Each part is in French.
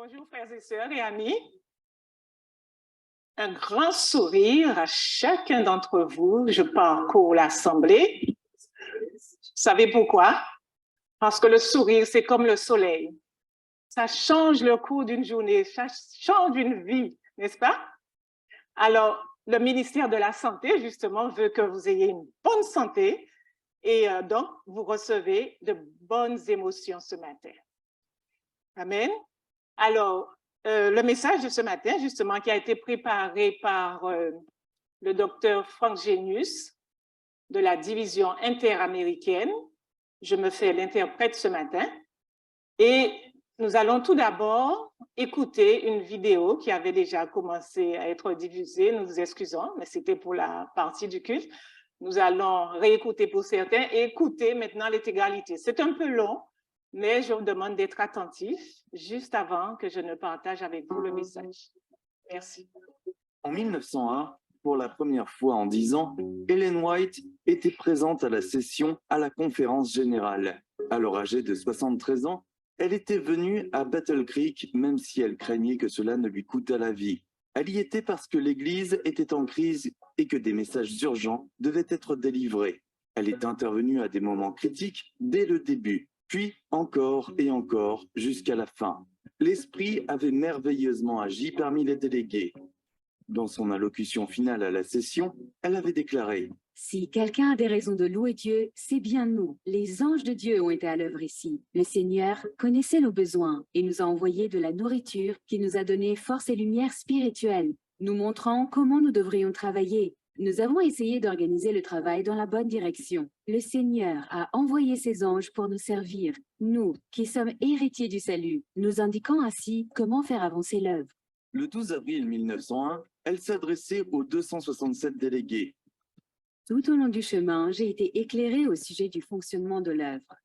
Bonjour frères et sœurs et amis. Un grand sourire à chacun d'entre vous. Je parcours l'assemblée. Vous savez pourquoi? Parce que le sourire, c'est comme le soleil. Ça change le cours d'une journée, ça change une vie, n'est-ce pas? Alors, le ministère de la Santé, justement, veut que vous ayez une bonne santé et donc, vous recevez de bonnes émotions ce matin. Amen. Alors, le message de ce matin, justement, qui a été préparé par le docteur Frank Genius de la division interaméricaine. Je me fais l'interprète ce matin. Et nous allons tout d'abord écouter une vidéo qui avait déjà commencé à être diffusée. Nous nous excusons, mais c'était pour la partie du culte. Nous allons réécouter pour certains et écouter maintenant l'intégralité. C'est un peu long, mais je vous demande d'être attentif juste avant que je ne partage avec vous le message. Merci. En 1901, pour la première fois en 10 ans, Ellen White était présente à la session à la conférence générale. Alors âgée de 73 ans, elle était venue à Battle Creek, même si elle craignait que cela ne lui coûtât la vie. Elle y était parce que l'Église était en crise et que des messages urgents devaient être délivrés. Elle est intervenue à des moments critiques dès le début, puis encore et encore jusqu'à la fin. L'Esprit avait merveilleusement agi parmi les délégués. Dans son allocution finale à la session, elle avait déclaré « Si quelqu'un a des raisons de louer Dieu, c'est bien nous. Les anges de Dieu ont été à l'œuvre ici. Le Seigneur connaissait nos besoins et nous a envoyé de la nourriture qui nous a donné force et lumière spirituelle, nous montrant comment nous devrions travailler. Nous avons essayé d'organiser le travail dans la bonne direction. Le Seigneur a envoyé ses anges pour nous servir, nous qui sommes héritiers du salut, nous indiquant ainsi comment faire avancer l'œuvre. » Le 12 avril 1901, elle s'adressait aux 267 délégués. Tout au long du chemin, j'ai été éclairée au sujet du fonctionnement de l'œuvre.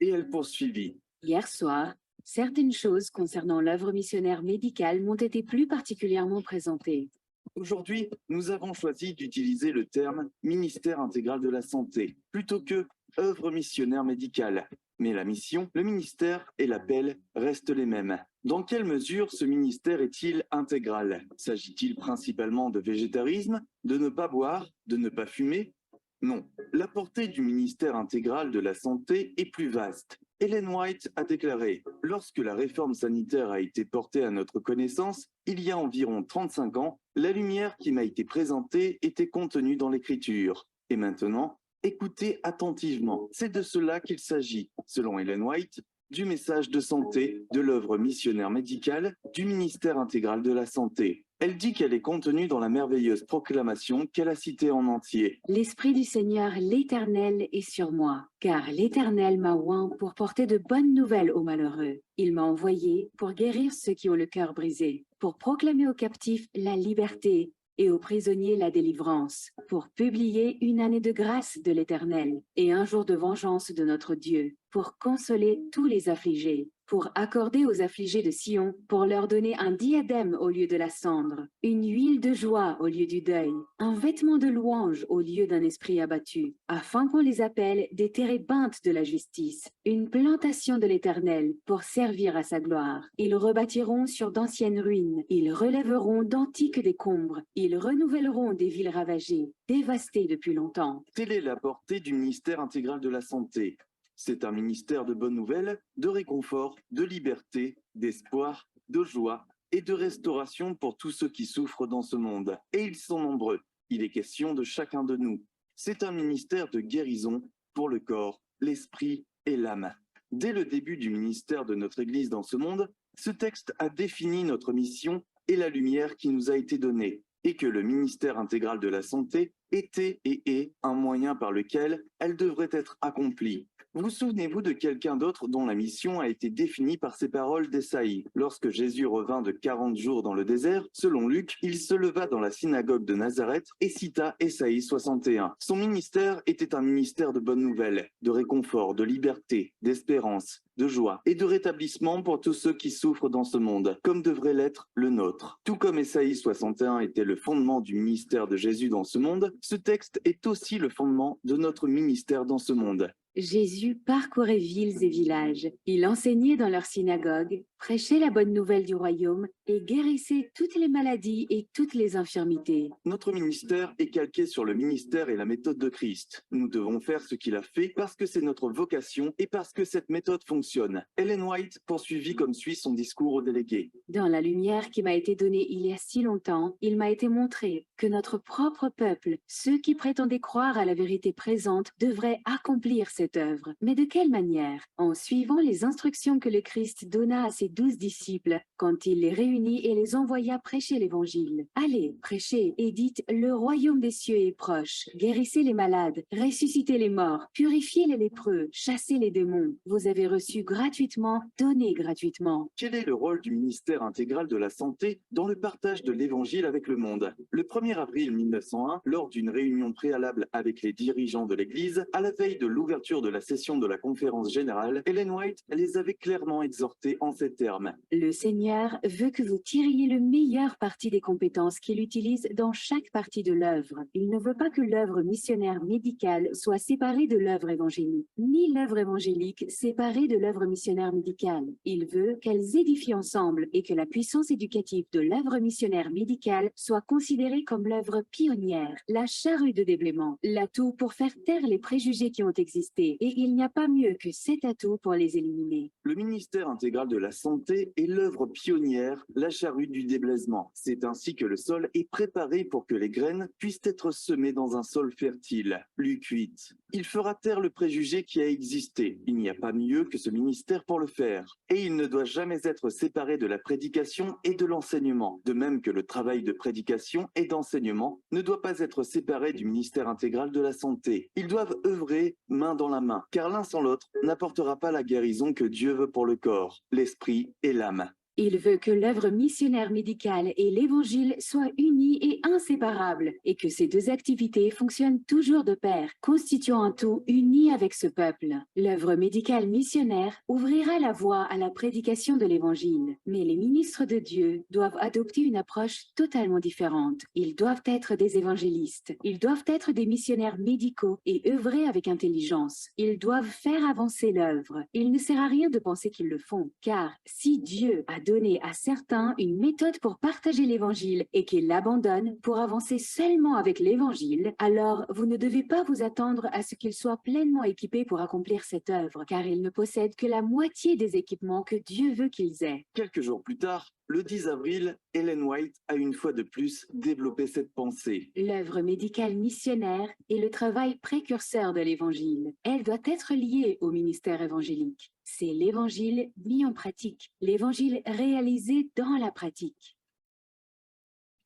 Et elle poursuivit. Hier soir, certaines choses concernant l'œuvre missionnaire médicale m'ont été plus particulièrement présentées. Aujourd'hui, nous avons choisi d'utiliser le terme « ministère intégral de la santé » plutôt que « œuvre missionnaire médicale ». Mais la mission, le ministère et l'appel restent les mêmes. Dans quelle mesure ce ministère est-il intégral? S'agit-il principalement de végétarisme, de ne pas boire, de ne pas fumer? Non. La portée du ministère intégral de la santé est plus vaste. Ellen White a déclaré « Lorsque la réforme sanitaire a été portée à notre connaissance, il y a environ 35 ans, la lumière qui m'a été présentée était contenue dans l'Écriture. Et maintenant, écoutez attentivement. C'est de cela qu'il s'agit, selon Ellen White, du message de santé, de l'œuvre missionnaire médicale, du ministère intégral de la santé. Elle dit qu'elle est contenue dans la merveilleuse proclamation qu'elle a citée en entier. « L'Esprit du Seigneur, l'Éternel, est sur moi, car l'Éternel m'a oint pour porter de bonnes nouvelles aux malheureux. Il m'a envoyé pour guérir ceux qui ont le cœur brisé, pour proclamer aux captifs la liberté et aux prisonniers la délivrance, pour publier une année de grâce de l'Éternel et un jour de vengeance de notre Dieu, pour consoler tous les affligés, pour accorder aux affligés de Sion, pour leur donner un diadème au lieu de la cendre, une huile de joie au lieu du deuil, un vêtement de louange au lieu d'un esprit abattu, afin qu'on les appelle des térébintes de la justice, une plantation de l'Éternel pour servir à sa gloire. Ils rebâtiront sur d'anciennes ruines, ils relèveront d'antiques décombres, ils renouvelleront des villes ravagées, dévastées depuis longtemps. » Telle est la portée du ministère intégral de la santé. C'est un ministère de bonnes nouvelles, de réconfort, de liberté, d'espoir, de joie et de restauration pour tous ceux qui souffrent dans ce monde. Et ils sont nombreux. Il est question de chacun de nous. C'est un ministère de guérison pour le corps, l'esprit et l'âme. Dès le début du ministère de notre Église dans ce monde, ce texte a défini notre mission et la lumière qui nous a été donnée, et que le ministère intégral de la santé était et est un moyen par lequel elle devrait être accomplie. Vous souvenez-vous de quelqu'un d'autre dont la mission a été définie par ces paroles d'Ésaïe? Lorsque Jésus revint de 40 jours dans le désert, selon Luc, il se leva dans la synagogue de Nazareth et cita Ésaïe 61. Son ministère était un ministère de bonnes nouvelles, de réconfort, de liberté, d'espérance, de joie et de rétablissement pour tous ceux qui souffrent dans ce monde, comme devrait l'être le nôtre. Tout comme Ésaïe 61 était le fondement du ministère de Jésus dans ce monde, ce texte est aussi le fondement de notre ministère dans ce monde. Jésus parcourait villes et villages. Il enseignait dans leurs synagogues, prêchait la bonne nouvelle du royaume et guérissait toutes les maladies et toutes les infirmités. Notre ministère est calqué sur le ministère et la méthode de Christ. Nous devons faire ce qu'il a fait parce que c'est notre vocation et parce que cette méthode fonctionne. Ellen White poursuivit comme suit son discours aux délégués. Dans la lumière qui m'a été donnée il y a si longtemps, il m'a été montré que notre propre peuple, ceux qui prétendaient croire à la vérité présente, devraient accomplir cette œuvre. Mais de quelle manière? En suivant les instructions que le Christ donna à ses 12 disciples quand il les réunit et les envoya prêcher l'Évangile. Allez, prêchez et dites, le royaume des cieux est proche. Guérissez les malades, ressuscitez les morts, purifiez les lépreux, chassez les démons. Vous avez reçu gratuitement, donnez gratuitement. Quel est le rôle du ministère intégral de la santé dans le partage de l'Évangile avec le monde? Le 1er avril 1901, lors d'une réunion préalable avec les dirigeants de l'Église, à la veille de l'ouverture de la session de la conférence générale, Ellen White les avait clairement exhortés en ces termes. Le Seigneur veut que vous tiriez le meilleur parti des compétences qu'il utilise dans chaque partie de l'œuvre. Il ne veut pas que l'œuvre missionnaire médicale soit séparée de l'œuvre évangélique, ni l'œuvre évangélique séparée de l'œuvre missionnaire médicale. Il veut qu'elles édifient ensemble et que la puissance éducative de l'œuvre missionnaire médicale soit considérée comme l'œuvre pionnière, la charrue de déblaiement, l'atout pour faire taire les préjugés qui ont existé, et il n'y a pas mieux que cet atout pour les éliminer. Le ministère intégral de la santé est l'œuvre pionnière, la charrue du déblaisement. C'est ainsi que le sol est préparé pour que les graines puissent être semées dans un sol fertile. Luc 8. Il fera taire le préjugé qui a existé. Il n'y a pas mieux que ce ministère pour le faire. Et il ne doit jamais être séparé de la prédication et de l'enseignement. De même que le travail de prédication et d'enseignement ne doit pas être séparé du ministère intégral de la santé. Ils doivent œuvrer main dans la main, car l'un sans l'autre n'apportera pas la guérison que Dieu veut pour le corps, l'esprit et l'âme. Il veut que l'œuvre missionnaire médicale et l'Évangile soient unis et inséparables, et que ces deux activités fonctionnent toujours de pair, constituant un tout uni avec ce peuple. L'œuvre médicale missionnaire ouvrira la voie à la prédication de l'Évangile, mais les ministres de Dieu doivent adopter une approche totalement différente. Ils doivent être des évangélistes, ils doivent être des missionnaires médicaux et œuvrer avec intelligence. Ils doivent faire avancer l'œuvre. Il ne sert à rien de penser qu'ils le font, car si Dieu a donner à certains une méthode pour partager l'Évangile et qu'ils l'abandonnent pour avancer seulement avec l'Évangile, alors vous ne devez pas vous attendre à ce qu'ils soient pleinement équipés pour accomplir cette œuvre, car ils ne possèdent que la moitié des équipements que Dieu veut qu'ils aient. Quelques jours plus tard, le 10 avril, Ellen White a une fois de plus développé cette pensée. L'œuvre médicale missionnaire est le travail précurseur de l'Évangile. Elle doit être liée au ministère évangélique. C'est l'Évangile mis en pratique, l'Évangile réalisé dans la pratique.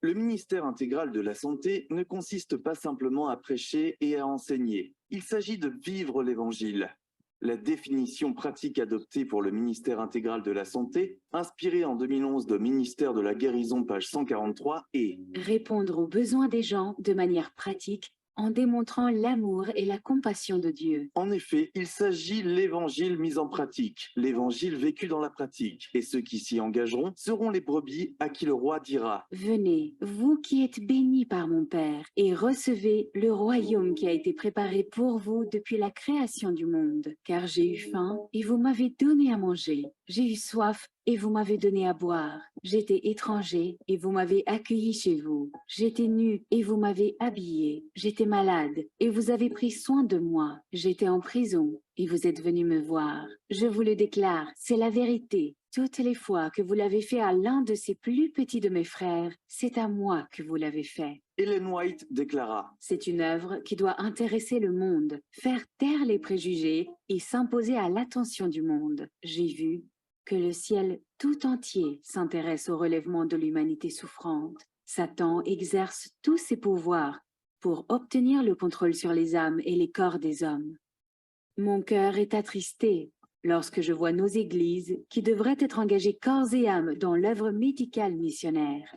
Le ministère intégral de la santé ne consiste pas simplement à prêcher et à enseigner. Il s'agit de vivre l'Évangile. La définition pratique adoptée pour le ministère intégral de la santé, inspirée en 2011 de Ministère de la guérison, page 143, est répondre aux besoins des gens de manière pratique en démontrant l'amour et la compassion de Dieu. En effet, il s'agit l'évangile mis en pratique, l'évangile vécu dans la pratique. Et ceux qui s'y engageront seront les brebis à qui le roi dira « Venez, vous qui êtes bénis par mon Père, et recevez le royaume qui a été préparé pour vous depuis la création du monde. Car j'ai eu faim, et vous m'avez donné à manger. J'ai eu soif, et vous m'avez donné à boire. J'étais étranger, et vous m'avez accueilli chez vous. J'étais nu, et vous m'avez habillé. J'étais malade, et vous avez pris soin de moi. J'étais en prison, et vous êtes venu me voir. Je vous le déclare, c'est la vérité. Toutes les fois que vous l'avez fait à l'un de ces plus petits de mes frères, c'est à moi que vous l'avez fait. » Ellen White déclara « C'est une œuvre qui doit intéresser le monde, faire taire les préjugés et s'imposer à l'attention du monde. J'ai vu que le ciel tout entier s'intéresse au relèvement de l'humanité souffrante. Satan exerce tous ses pouvoirs pour obtenir le contrôle sur les âmes et les corps des hommes. Mon cœur est attristé lorsque je vois nos églises qui devraient être engagées corps et âme dans l'œuvre médicale missionnaire.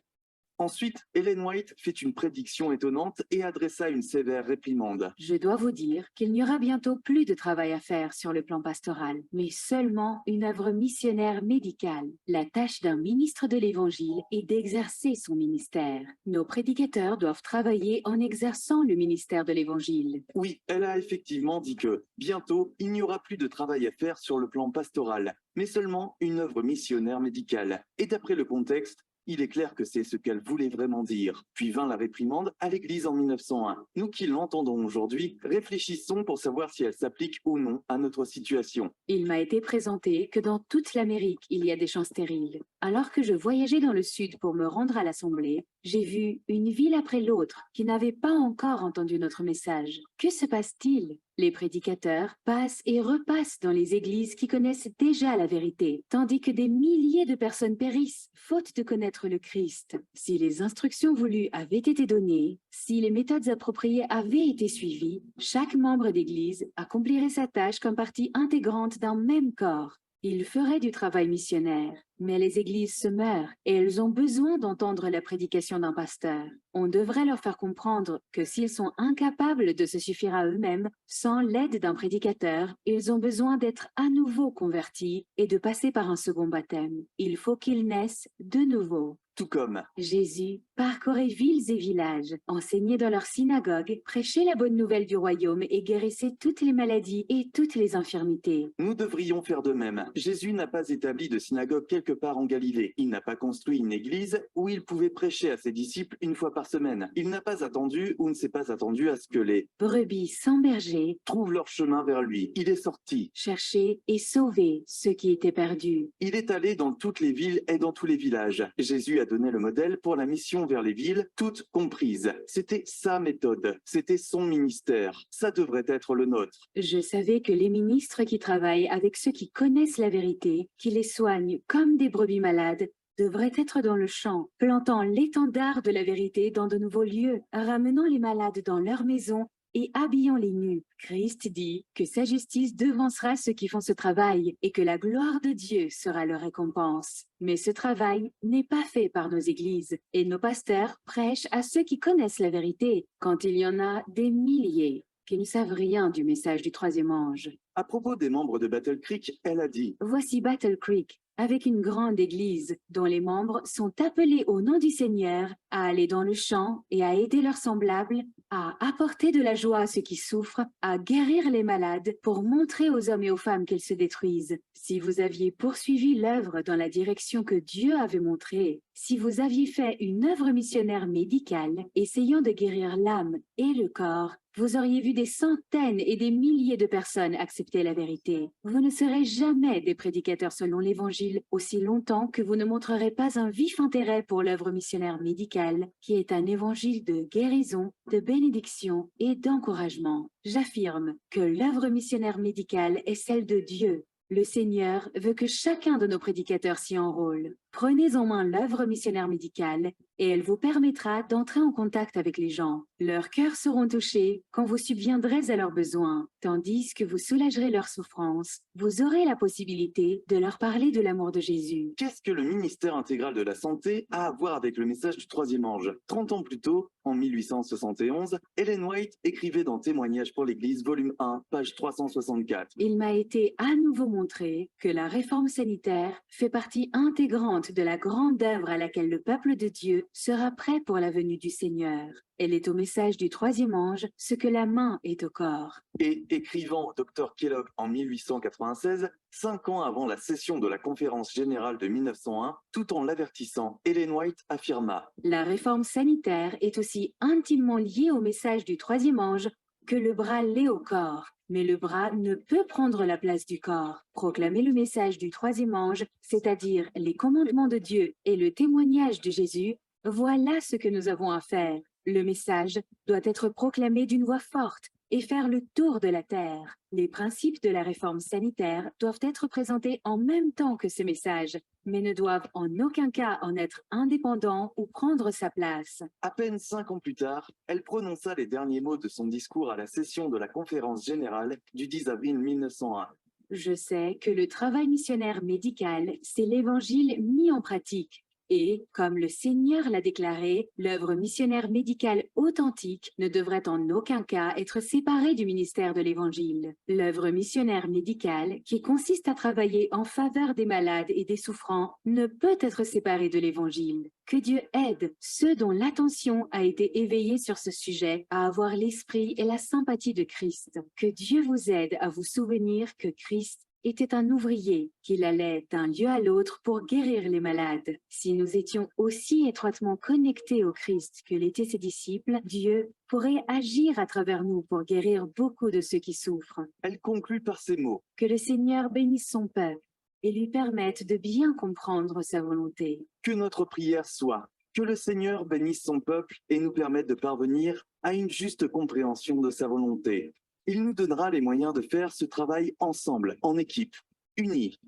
Ensuite, Ellen White fait une prédiction étonnante et adressa une sévère réprimande. Je dois vous dire qu'il n'y aura bientôt plus de travail à faire sur le plan pastoral, mais seulement une œuvre missionnaire médicale. La tâche d'un ministre de l'Évangile est d'exercer son ministère. Nos prédicateurs doivent travailler en exerçant le ministère de l'Évangile. Oui, elle a effectivement dit que, bientôt, il n'y aura plus de travail à faire sur le plan pastoral, mais seulement une œuvre missionnaire médicale. Et d'après le contexte, il est clair que c'est ce qu'elle voulait vraiment dire. Puis vint la réprimande à l'Église en 1901. Nous qui l'entendons aujourd'hui, réfléchissons pour savoir si elle s'applique ou non à notre situation. Il m'a été présenté que dans toute l'Amérique, il y a des champs stériles. Alors que je voyageais dans le sud pour me rendre à l'Assemblée, j'ai vu une ville après l'autre qui n'avait pas encore entendu notre message. Que se passe-t-il? Les prédicateurs passent et repassent dans les églises qui connaissent déjà la vérité, tandis que des milliers de personnes périssent, faute de connaître le Christ. Si les instructions voulues avaient été données, si les méthodes appropriées avaient été suivies, chaque membre d'église accomplirait sa tâche comme partie intégrante d'un même corps. Il ferait du travail missionnaire, mais les églises se meurent et elles ont besoin d'entendre la prédication d'un pasteur. On devrait leur faire comprendre que s'ils sont incapables de se suffire à eux-mêmes, sans l'aide d'un prédicateur, ils ont besoin d'être à nouveau convertis et de passer par un second baptême. Il faut qu'ils naissent de nouveau. Tout comme Jésus parcourait villes et villages, enseignait dans leurs synagogues, prêchait la bonne nouvelle du royaume et guérissait toutes les maladies et toutes les infirmités. nous devrions faire de même. Jésus n'a pas établi de synagogue quelque part en Galilée. Il n'a pas construit une église où il pouvait prêcher à ses disciples une fois par semaine. Il n'a pas attendu ou ne s'est pas attendu à ce que les Brebis sans berger, trouvent leur chemin vers lui. Il est sorti. chercher et sauver ceux qui étaient perdus. Il est allé dans toutes les villes et dans tous les villages. Jésus a donné le modèle pour la mission vers les villes, toutes comprises. C'était sa méthode. C'était son ministère. Ça devrait être le nôtre. Je savais que les ministres qui travaillent avec ceux qui connaissent la vérité, qui les soignent comme des brebis malades, devraient être dans le champ, plantant l'étendard de la vérité dans de nouveaux lieux, ramenant les malades dans leur maison et habillant les nus. Christ dit que sa justice devancera ceux qui font ce travail et que la gloire de Dieu sera leur récompense. Mais ce travail n'est pas fait par nos églises et nos pasteurs prêchent à ceux qui connaissent la vérité quand il y en a des milliers qui ne savent rien du message du troisième ange. À propos des membres de Battle Creek, elle a dit Voici Battle Creek, avec une grande église dont les membres sont appelés au nom du Seigneur à aller dans le champ et à aider leurs semblables, à apporter de la joie à ceux qui souffrent, à guérir les malades pour montrer aux hommes et aux femmes qu'ils se détruisent. Si vous aviez poursuivi l'œuvre dans la direction que Dieu avait montrée, si vous aviez fait une œuvre missionnaire médicale essayant de guérir l'âme et le corps, vous auriez vu des centaines et des milliers de personnes accepter la vérité. Vous ne serez jamais des prédicateurs selon l'Évangile aussi longtemps que vous ne montrerez pas un vif intérêt pour l'œuvre missionnaire médicale, qui est un évangile de guérison, de bénédiction et d'encouragement. J'affirme que l'œuvre missionnaire médicale est celle de Dieu. Le Seigneur veut que chacun de nos prédicateurs s'y enrôle. Prenez en main l'œuvre missionnaire médicale et elle vous permettra d'entrer en contact avec les gens. Leurs cœurs seront touchés quand vous subviendrez à leurs besoins, tandis que vous soulagerez leurs souffrances. Vous aurez la possibilité de leur parler de l'amour de Jésus. qu'est-ce que le ministère intégral de la santé a à voir avec le message du troisième ange? 30 ans plus tôt, en 1871, Ellen White écrivait dans Témoignages pour l'Église, volume 1, page 364. Il m'a été à nouveau montré que la réforme sanitaire fait partie intégrante de la grande œuvre à laquelle le peuple de Dieu sera prêt pour la venue du Seigneur. Elle est au message du troisième ange ce que la main est au corps. Et écrivant au Dr Kellogg en 1896, 5 ans avant la session de la conférence générale de 1901, tout en l'avertissant, Ellen White affirma La réforme sanitaire est aussi intimement liée au message du troisième ange que le bras l'est au corps. Mais le bras ne peut prendre la place du corps. Proclamer le message du troisième ange, c'est-à-dire les commandements de Dieu et le témoignage de Jésus, voilà ce que nous avons à faire. Le message doit être proclamé d'une voix forte et faire le tour de la terre. Les principes de la réforme sanitaire doivent être présentés en même temps que ce message, mais ne doivent en aucun cas en être indépendants ou prendre sa place. À peine 5 ans plus tard, elle prononça les derniers mots de son discours à la session de la conférence générale du 10 avril 1901. Je sais que le travail missionnaire médical, c'est l'évangile mis en pratique. Et, comme le Seigneur l'a déclaré, l'œuvre missionnaire médicale authentique ne devrait en aucun cas être séparée du ministère de l'Évangile. L'œuvre missionnaire médicale, qui consiste à travailler en faveur des malades et des souffrants, ne peut être séparée de l'Évangile. Que Dieu aide ceux dont l'attention a été éveillée sur ce sujet à avoir l'esprit et la sympathie de Christ. Que Dieu vous aide à vous souvenir que Christ était un ouvrier, qu'il allait d'un lieu à l'autre pour guérir les malades. Si nous étions aussi étroitement connectés au Christ que l'étaient ses disciples, Dieu pourrait agir à travers nous pour guérir beaucoup de ceux qui souffrent. Elle conclut par ces mots. Que le Seigneur bénisse son peuple et lui permette de bien comprendre sa volonté. Que notre prière soit que le Seigneur bénisse son peuple et nous permette de parvenir à une juste compréhension de sa volonté. Il nous donnera les moyens de faire ce travail ensemble, en équipe, unis.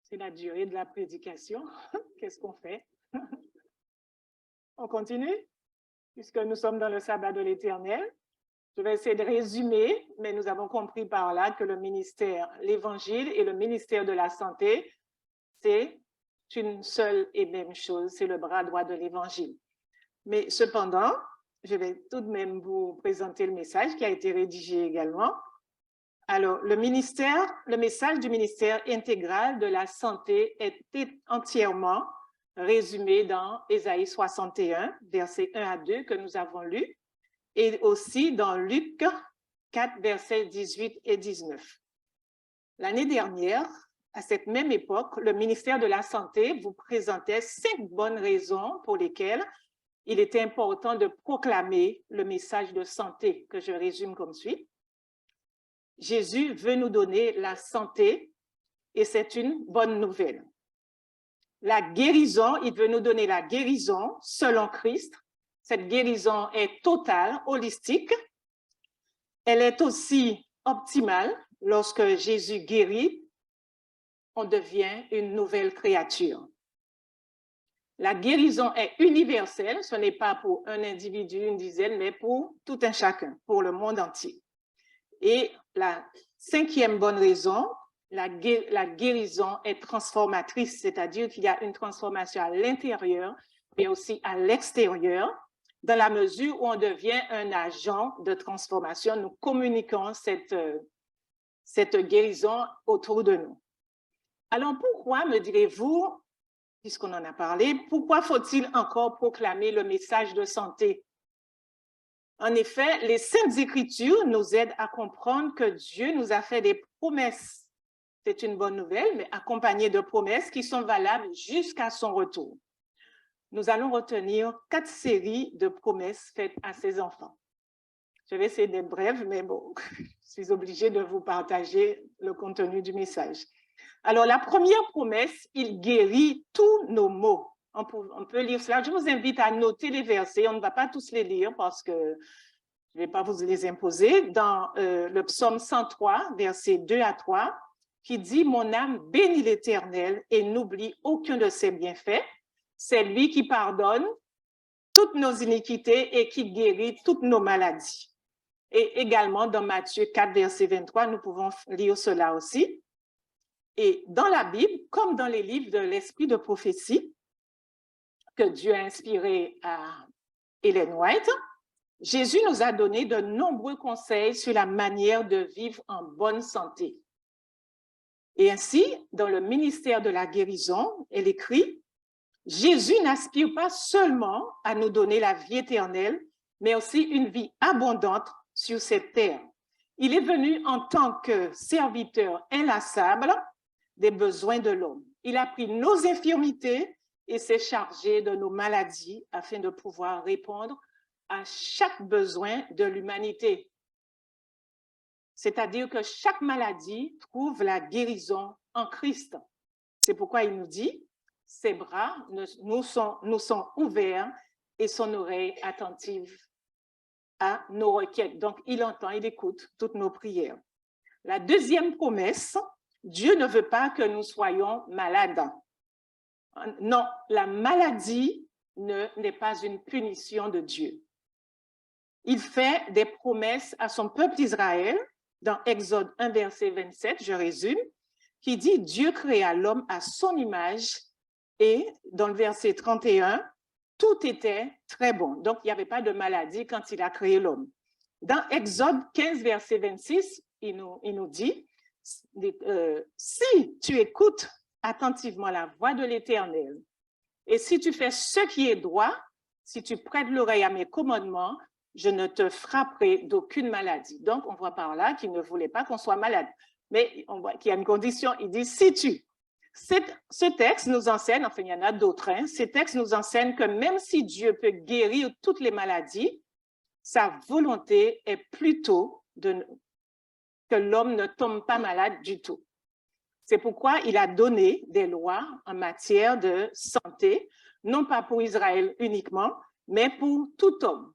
C'est la durée de la prédication. Qu'est-ce qu'on fait? On continue? Puisque nous sommes dans le sabbat de l'Éternel. Je vais essayer de résumer, mais nous avons compris par là que le ministère, l'Évangile et le ministère de la Santé, c'est une seule et même chose, c'est le bras droit de l'Évangile. Mais cependant, je vais tout de même vous présenter le message qui a été rédigé également. Alors, le message du ministère intégral de la santé est entièrement résumé dans Ésaïe 61, versets 1 à 2 que nous avons lu, et aussi dans Luc 4, versets 18 et 19. L'année dernière, à cette même époque, le ministère de la Santé vous présentait 5 bonnes raisons pour lesquelles il était important de proclamer le message de santé, que je résume comme suit. Jésus veut nous donner la santé et c'est une bonne nouvelle. La guérison, il veut nous donner la guérison selon Christ. Cette guérison est totale, holistique. Elle est aussi optimale. Lorsque Jésus guérit, on devient une nouvelle créature. La guérison est universelle. Ce n'est pas pour un individu, une dizaine, mais pour tout un chacun, pour le monde entier. Et la 5e bonne raison, la guérison est transformatrice, c'est-à-dire qu'il y a une transformation à l'intérieur, mais aussi à l'extérieur, dans la mesure où on devient un agent de transformation. Nous communiquons cette guérison autour de nous. Alors pourquoi, me direz-vous, puisqu'on en a parlé, pourquoi faut-il encore proclamer le message de santé? En effet, les Saintes Écritures nous aident à comprendre que Dieu nous a fait des promesses. C'est une bonne nouvelle, mais accompagnées de promesses qui sont valables jusqu'à son retour. Nous allons retenir 4 séries de promesses faites à ses enfants. Je vais essayer d'être brève, mais bon, je suis obligée de vous partager le contenu du message. Alors, la première promesse, il guérit tous nos maux. On peut lire cela. Je vous invite à noter les versets. On ne va pas tous les lire parce que je ne vais pas vous les imposer. Dans le psaume 103, versets 2 à 3, qui dit « Mon âme bénit l'Éternel et n'oublie aucun de ses bienfaits. C'est lui qui pardonne toutes nos iniquités et qui guérit toutes nos maladies. » Et également dans Matthieu 4, verset 23, nous pouvons lire cela aussi. Et dans la Bible, comme dans les livres de l'esprit de prophétie, que Dieu a inspiré à Ellen White, Jésus nous a donné de nombreux conseils sur la manière de vivre en bonne santé. Et ainsi, dans le ministère de la guérison, elle écrit « Jésus n'aspire pas seulement à nous donner la vie éternelle, mais aussi une vie abondante sur cette terre. Il est venu en tant que serviteur inlassable des besoins de l'homme. Il a pris nos infirmités et s'est chargé de nos maladies afin de pouvoir répondre à chaque besoin de l'humanité. C'est-à-dire que chaque maladie trouve la guérison en Christ. C'est pourquoi il nous dit, ses bras nous sont ouverts et son oreille attentive à nos requêtes. Donc, il entend, il écoute toutes nos prières. La deuxième promesse, Dieu ne veut pas que nous soyons malades. Non, la maladie n'est pas une punition de Dieu. il fait des promesses à son peuple Israël, dans Exode 1, verset 27, je résume, qui dit « Dieu créa l'homme à son image » et dans le verset 31, « Tout était très bon ». Donc, il n'y avait pas de maladie quand il a créé l'homme. Dans Exode 15, verset 26, il nous dit « Si tu écoutes attentivement la voix de l'Éternel et si tu fais ce qui est droit, si tu prêtes l'oreille à mes commandements, je ne te frapperai d'aucune maladie. » Donc, on voit par là qu'il ne voulait pas qu'on soit malade. Mais on voit qu'il y a une condition, il dit « si tu ». Ce texte nous enseigne, enfin il y en a d'autres, ces textes nous enseignent que même si Dieu peut guérir toutes les maladies, sa volonté est plutôt que l'homme ne tombe pas malade du tout. C'est pourquoi il a donné des lois en matière de santé, non pas pour Israël uniquement, mais pour tout homme.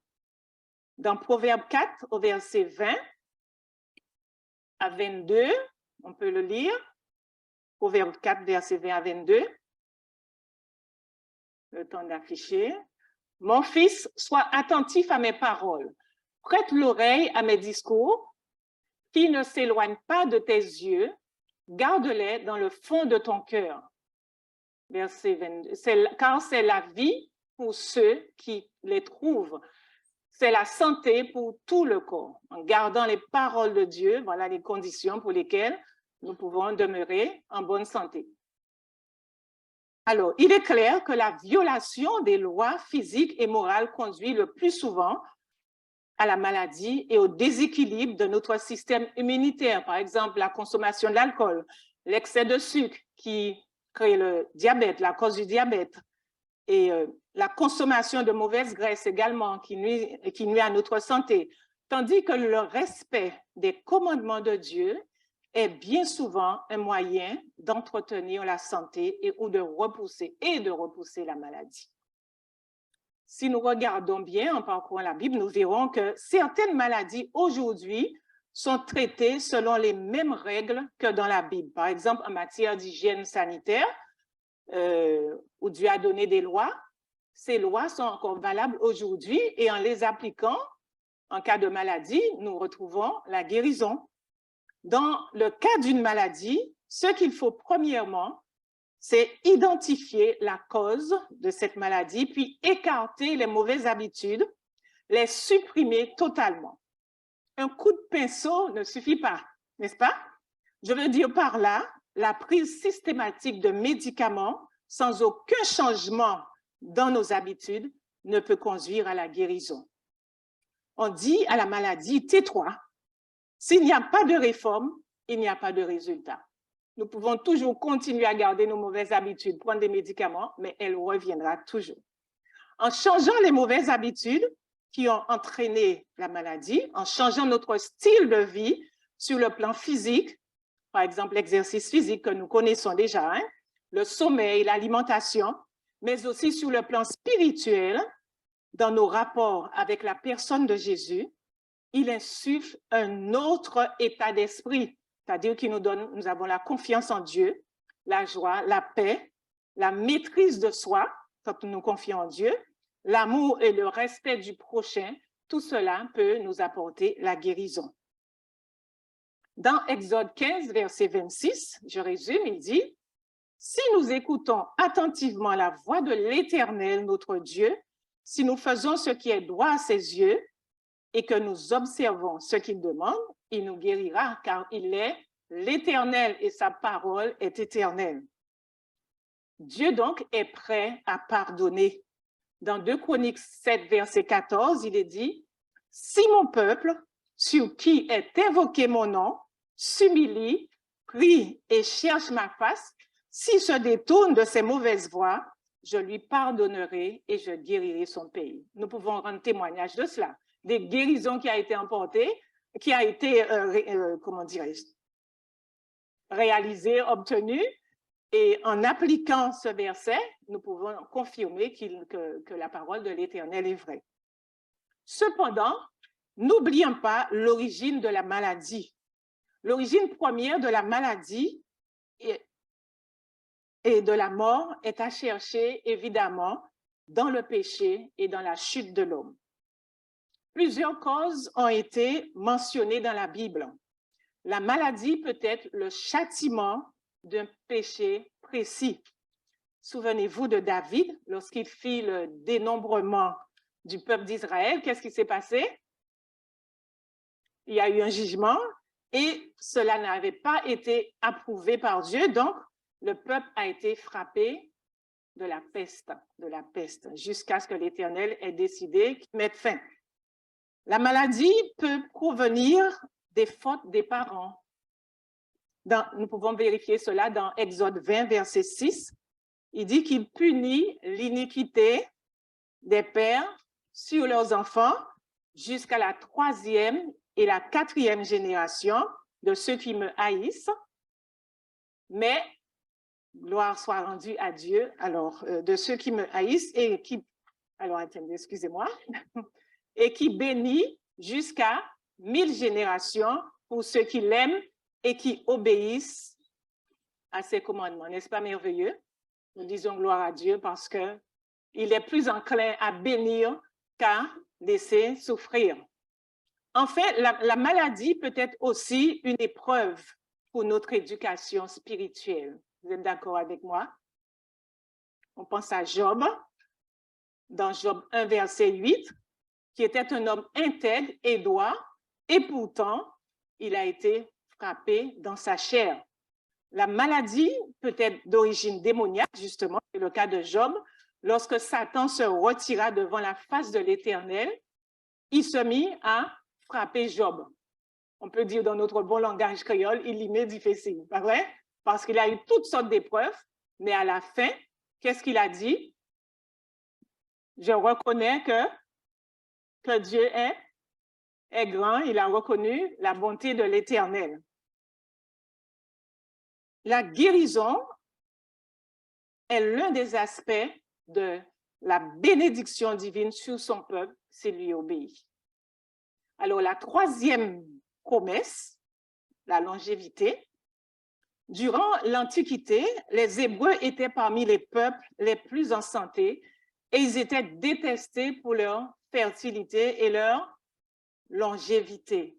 Dans Proverbe 4, au verset 20 à 22, on peut le lire. Proverbe 4, verset 20 à 22. Le temps d'afficher. « Mon fils, sois attentif à mes paroles. Prête l'oreille à mes discours, qui ne s'éloignent pas de tes yeux. Garde-les dans le fond de ton cœur. » Verset 22. Car c'est la vie pour ceux qui les trouvent. C'est la santé pour tout le corps. En gardant les paroles de Dieu, voilà les conditions pour lesquelles nous pouvons demeurer en bonne santé. Alors, il est clair que la violation des lois physiques et morales conduit le plus souvent à la maladie et au déséquilibre de notre système immunitaire. Par exemple, la consommation de l'alcool, l'excès de sucre qui crée le diabète, la cause du diabète, et la consommation de mauvaises graisses également qui nuit à notre santé. Tandis que le respect des commandements de Dieu est bien souvent un moyen d'entretenir la santé ou de repousser la maladie. Si nous regardons bien en parcourant la Bible, nous verrons que certaines maladies aujourd'hui sont traitées selon les mêmes règles que dans la Bible. Par exemple, en matière d'hygiène sanitaire, où Dieu a donné des lois, ces lois sont encore valables aujourd'hui et en les appliquant, en cas de maladie, nous retrouvons la guérison. Dans le cas d'une maladie, ce qu'il faut premièrement, c'est identifier la cause de cette maladie, puis écarter les mauvaises habitudes, les supprimer totalement. Un coup de pinceau ne suffit pas, n'est-ce pas? Je veux dire par là, la prise systématique de médicaments sans aucun changement dans nos habitudes ne peut conduire à la guérison. On dit à la maladie, tais-toi. S'il n'y a pas de réforme, il n'y a pas de résultat. Nous pouvons toujours continuer à garder nos mauvaises habitudes, prendre des médicaments, mais elle reviendra toujours. En changeant les mauvaises habitudes qui ont entraîné la maladie, en changeant notre style de vie sur le plan physique, par exemple l'exercice physique que nous connaissons déjà, le sommeil, l'alimentation, mais aussi sur le plan spirituel, dans nos rapports avec la personne de Jésus, il insuffle un autre état d'esprit, c'est-à-dire qu'il nous avons la confiance en Dieu, la joie, la paix, la maîtrise de soi, quand nous nous confions en Dieu, l'amour et le respect du prochain, tout cela peut nous apporter la guérison. Dans Exode 15, verset 26, je résume, il dit « Si nous écoutons attentivement la voix de l'Éternel, notre Dieu, si nous faisons ce qui est droit à ses yeux, et que nous observons ce qu'il demande, il nous guérira, car il est l'Éternel et sa parole est éternelle. » Dieu donc est prêt à pardonner. Dans 2 Chroniques 7, verset 14, il est dit « Si mon peuple, sur qui est invoqué mon nom, s'humilie, prie et cherche ma face, s'il se détourne de ses mauvaises voies, je lui pardonnerai et je guérirai son pays. » Nous pouvons rendre témoignage de cela. Des guérisons qui a été emportées, qui a été, comment dirais-je, réalisée, obtenue, et en appliquant ce verset, nous pouvons confirmer que la parole de l'Éternel est vraie. Cependant, n'oublions pas l'origine de la maladie. L'origine première de la maladie et de la mort est à chercher, évidemment, dans le péché et dans la chute de l'homme. Plusieurs causes ont été mentionnées dans la Bible. La maladie peut être le châtiment d'un péché précis. Souvenez-vous de David, lorsqu'il fit le dénombrement du peuple d'Israël, qu'est-ce qui s'est passé? Il y a eu un jugement et cela n'avait pas été approuvé par Dieu, donc le peuple a été frappé de la peste, jusqu'à ce que l'Éternel ait décidé de mettre fin. La peut provenir des fautes des parents. Nous pouvons vérifier cela dans Exode 20, verset 6. Il dit qu'il punit l'iniquité des pères sur leurs enfants jusqu'à la 3e et la 4e génération de ceux qui me haïssent. Mais, gloire soit rendue à Dieu, alors, de ceux qui me haïssent et qui, alors attendez, excusez-moi, et qui bénit jusqu'à 1000 générations pour ceux qui l'aiment et qui obéissent à ses commandements. N'est-ce pas merveilleux? Nous disons gloire à Dieu parce qu'il est plus enclin à bénir qu'à laisser souffrir. En fait, la maladie peut être aussi une épreuve pour notre éducation spirituelle. Vous êtes d'accord avec moi? On pense à Job, dans Job 1, verset 8, qui était un homme intègre et droit, et pourtant, il a été frappé dans sa chair. La maladie peut être d'origine démoniaque, justement, c'est le cas de Job. Lorsque Satan se retira devant la face de l'Éternel, il se mit à frapper Job. On peut dire dans notre bon langage créole, il y met difficile, pas vrai? Parce qu'il a eu toutes sortes d'épreuves, mais à la fin, qu'est-ce qu'il a dit? Je reconnais que Dieu est grand, il a reconnu la bonté de l'Éternel. La guérison est l'un des aspects de la bénédiction divine sur son peuple s'il lui obéit. Alors, la 3e promesse, la longévité. Durant l'Antiquité, les Hébreux étaient parmi les peuples les plus en santé et ils étaient détestés pour leur fertilité et leur longévité.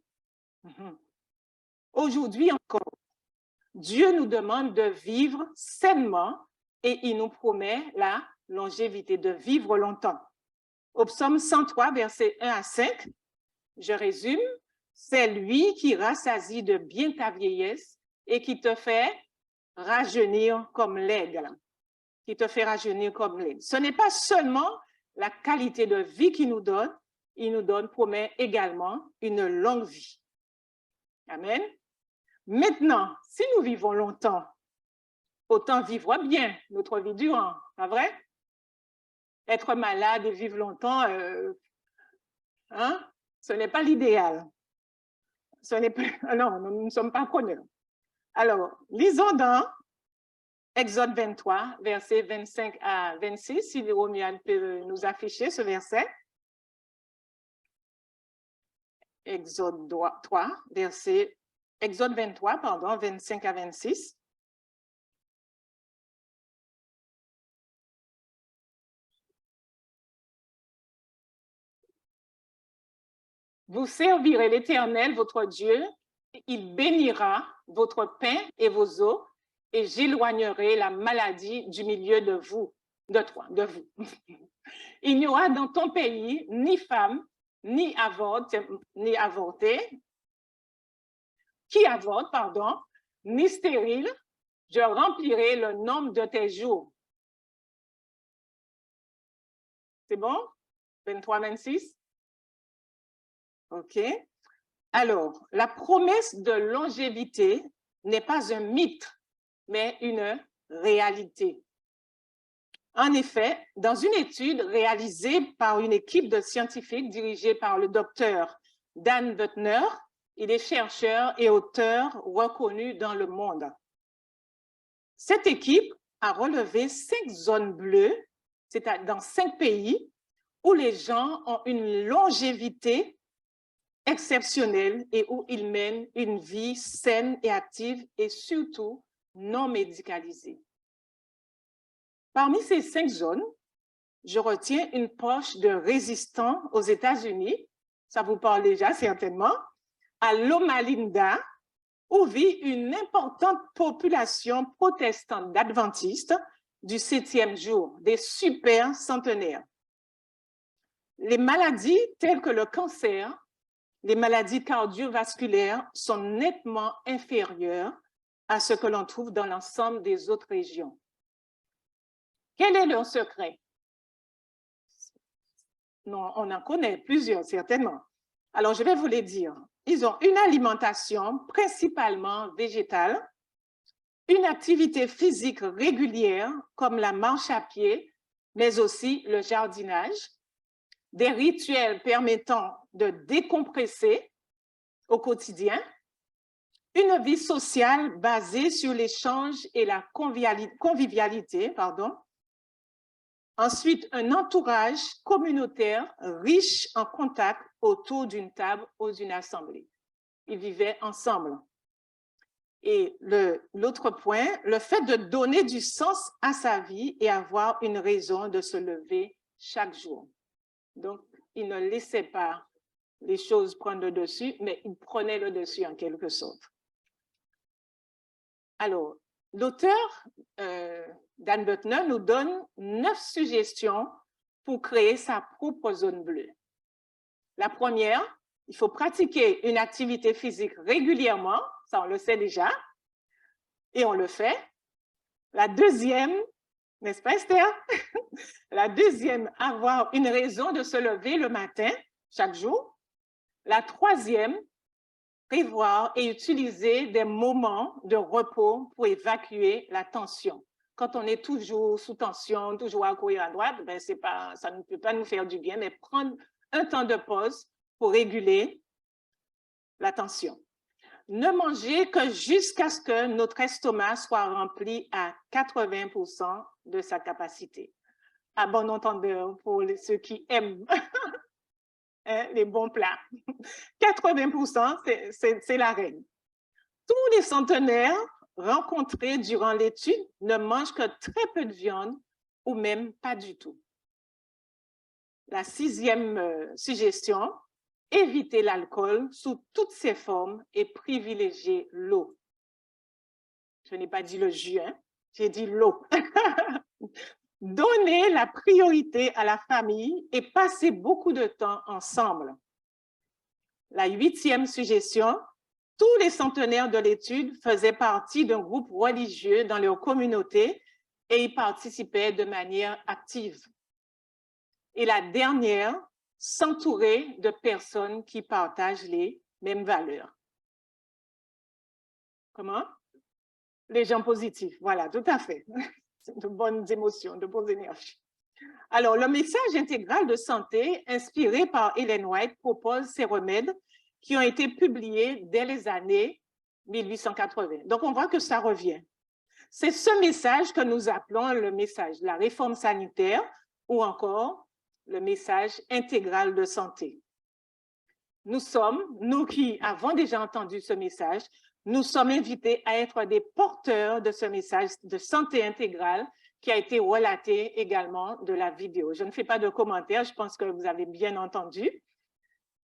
Aujourd'hui encore, Dieu nous demande de vivre sainement et il nous promet la longévité, de vivre longtemps. Au psaume 103, versets 1 à 5, je résume, c'est lui qui rassasie de bien ta vieillesse et qui te fait rajeunir comme l'aigle. Qui te fait rajeunir comme l'aigle. Ce n'est pas seulement la qualité de vie qu'il nous donne, il nous donne, promet également une longue vie. Amen. Maintenant, si nous vivons longtemps, autant vivre bien notre vie durant, pas vrai? Être malade et vivre longtemps, ce n'est pas l'idéal. Ce n'est pas, non, nous ne sommes pas preneurs. Alors, lisons dans Exode 23, versets 25 à 26, si Romiane peut nous afficher ce verset. Exode 23, pardon, 25 à 26. Vous servirez l'Éternel, votre Dieu, il bénira votre pain et vos eaux, et j'éloignerai la maladie du milieu de vous. Il n'y aura dans ton pays ni femme, ni avorté, ni stérile. Je remplirai le nombre de tes jours. C'est bon? 23, 26? OK. Alors, la promesse de longévité n'est pas un mythe, mais une réalité. En effet, dans une étude réalisée par une équipe de scientifiques dirigée par le docteur Dan Buettner, il est chercheur et auteur reconnu dans le monde. Cette équipe a relevé 5 zones bleues, c'est dans 5 pays, où les gens ont une longévité exceptionnelle et où ils mènent une vie saine et active et surtout non médicalisée. Parmi ces 5 zones, je retiens une poche de résistants aux États-Unis. ça vous parle déjà certainement, à Loma Linda, où vit une importante population protestante d'adventistes du 7e jour, des super centenaires. Les maladies telles que le cancer, les maladies cardiovasculaires sont nettement inférieures à ce que l'on trouve dans l'ensemble des autres régions. Quel est leur secret? Non, on en connaît plusieurs, certainement. Alors, je vais vous les dire. Ils ont une alimentation principalement végétale, une activité physique régulière comme la marche à pied, mais aussi le jardinage, des rituels permettant de décompresser au quotidien, une vie sociale basée sur l'échange et la convivialité, Ensuite, un entourage communautaire riche en contact autour d'une table ou d'une assemblée. Ils vivaient ensemble. Et l'autre point, le fait de donner du sens à sa vie et avoir une raison de se lever chaque jour. Donc, ils ne laissaient pas les choses prendre le dessus, mais ils prenaient le dessus en quelque sorte. Alors, l'auteur, Dan Buettner, nous donne 9 suggestions pour créer sa propre zone bleue. La première, il faut pratiquer une activité physique régulièrement, ça on le sait déjà, et on le fait. La deuxième, n'est-ce pas Esther? La deuxième, avoir une raison de se lever le matin, chaque jour. La troisième, prévoir et utiliser des moments de repos pour évacuer la tension. Quand on est toujours sous tension, toujours à courir à droite, ben ça ne peut pas nous faire du bien, mais prendre un temps de pause pour réguler la tension. Ne manger que jusqu'à ce que notre estomac soit rempli à 80% de sa capacité. À bon entendeur pour ceux qui aiment les bons plats. 80%, c'est la règle. Tous les centenaires rencontrés durant l'étude ne mangent que très peu de viande ou même pas du tout. La 6e suggestion, éviter l'alcool sous toutes ses formes et privilégier l'eau. Je n'ai pas dit le jus, hein? J'ai dit l'eau. Donner la priorité à la famille et passer beaucoup de temps ensemble. La 8e suggestion, tous les centenaires de l'étude faisaient partie d'un groupe religieux dans leur communauté et y participaient de manière active. Et la dernière, s'entourer de personnes qui partagent les mêmes valeurs. Comment? Les gens positifs, voilà, tout à fait. De bonnes émotions, de bonnes énergies. Alors, le message intégral de santé, inspiré par Ellen White, propose ces remèdes qui ont été publiés dès les années 1880. Donc, on voit que ça revient. C'est ce message que nous appelons le message de la réforme sanitaire ou encore le message intégral de santé. Nous qui avons déjà entendu ce message, nous sommes invités à être des porteurs de ce message de santé intégrale qui a été relaté également de la vidéo. Je ne fais pas de commentaires, je pense que vous avez bien entendu.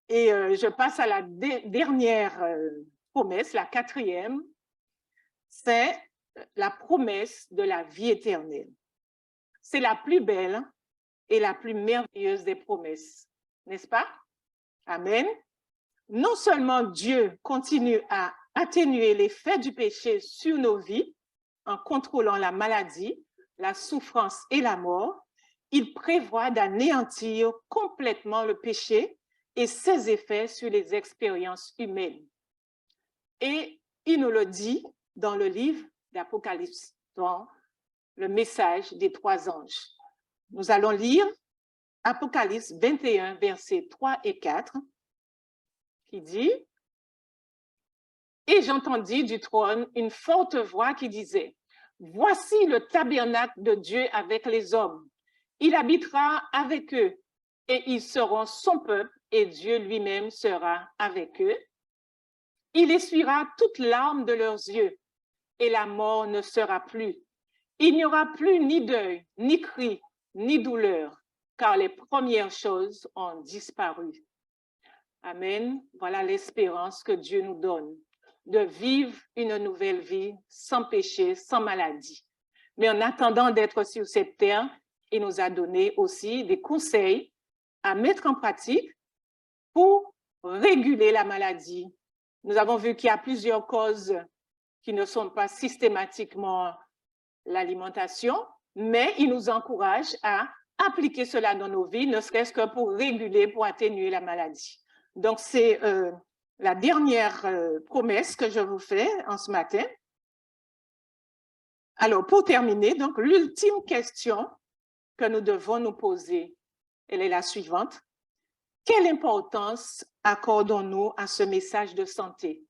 Et je passe à la dernière promesse, la 4e, c'est la promesse de la vie éternelle. C'est la plus belle et la plus merveilleuse des promesses, n'est-ce pas? Amen. Non seulement Dieu continue à atténuer l'effet du péché sur nos vies en contrôlant la maladie, la souffrance et la mort, il prévoit d'anéantir complètement le péché et ses effets sur les expériences humaines. Et il nous le dit dans le livre d'Apocalypse, dans le message des 3 anges. Nous allons lire Apocalypse 21, versets 3 et 4, qui dit « Et j'entendis du trône une forte voix qui disait « Voici le tabernacle de Dieu avec les hommes. Il habitera avec eux, et ils seront son peuple, et Dieu lui-même sera avec eux. Il essuiera toute larme de leurs yeux, et la mort ne sera plus. Il n'y aura plus ni deuil, ni cri, ni douleur, car les premières choses ont disparu. » Amen. Voilà l'espérance que Dieu nous donne, de vivre une nouvelle vie sans péché, sans maladie. Mais en attendant d'être sur cette terre, il nous a donné aussi des conseils à mettre en pratique pour réguler la maladie. Nous avons vu qu'il y a plusieurs causes qui ne sont pas systématiquement l'alimentation, mais il nous encourage à appliquer cela dans nos vies, ne serait-ce que pour réguler, pour atténuer la maladie. Donc, c'est la dernière promesse que je vous fais en ce matin. Alors, pour terminer, donc, l'ultime question que nous devons nous poser, elle est la suivante. Quelle importance accordons-nous à ce message de santé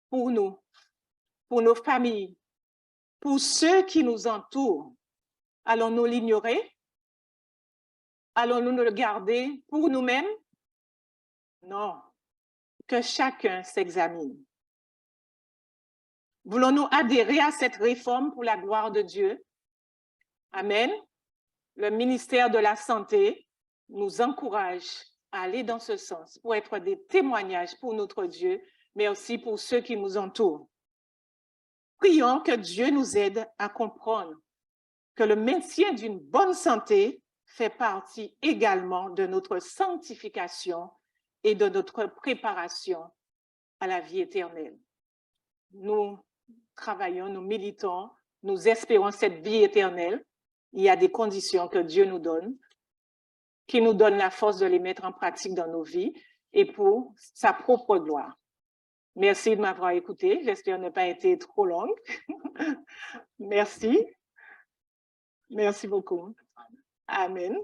pour nous, pour nos familles, pour ceux qui nous entourent? Allons-nous l'ignorer? Allons-nous le garder pour nous-mêmes? Non, que chacun s'examine. Voulons-nous adhérer à cette réforme pour la gloire de Dieu? Amen. Le ministère de la Santé nous encourage à aller dans ce sens pour être des témoignages pour notre Dieu, mais aussi pour ceux qui nous entourent. Prions que Dieu nous aide à comprendre que le maintien d'une bonne santé fait partie également de notre sanctification et de notre préparation à la vie éternelle. Nous travaillons, nous militons, nous espérons cette vie éternelle. Il y a des conditions que Dieu nous donne, qui nous donne la force de les mettre en pratique dans nos vies et pour sa propre gloire. Merci de m'avoir écouté. J'espère ne pas été trop longue. Merci. Merci beaucoup. Amen.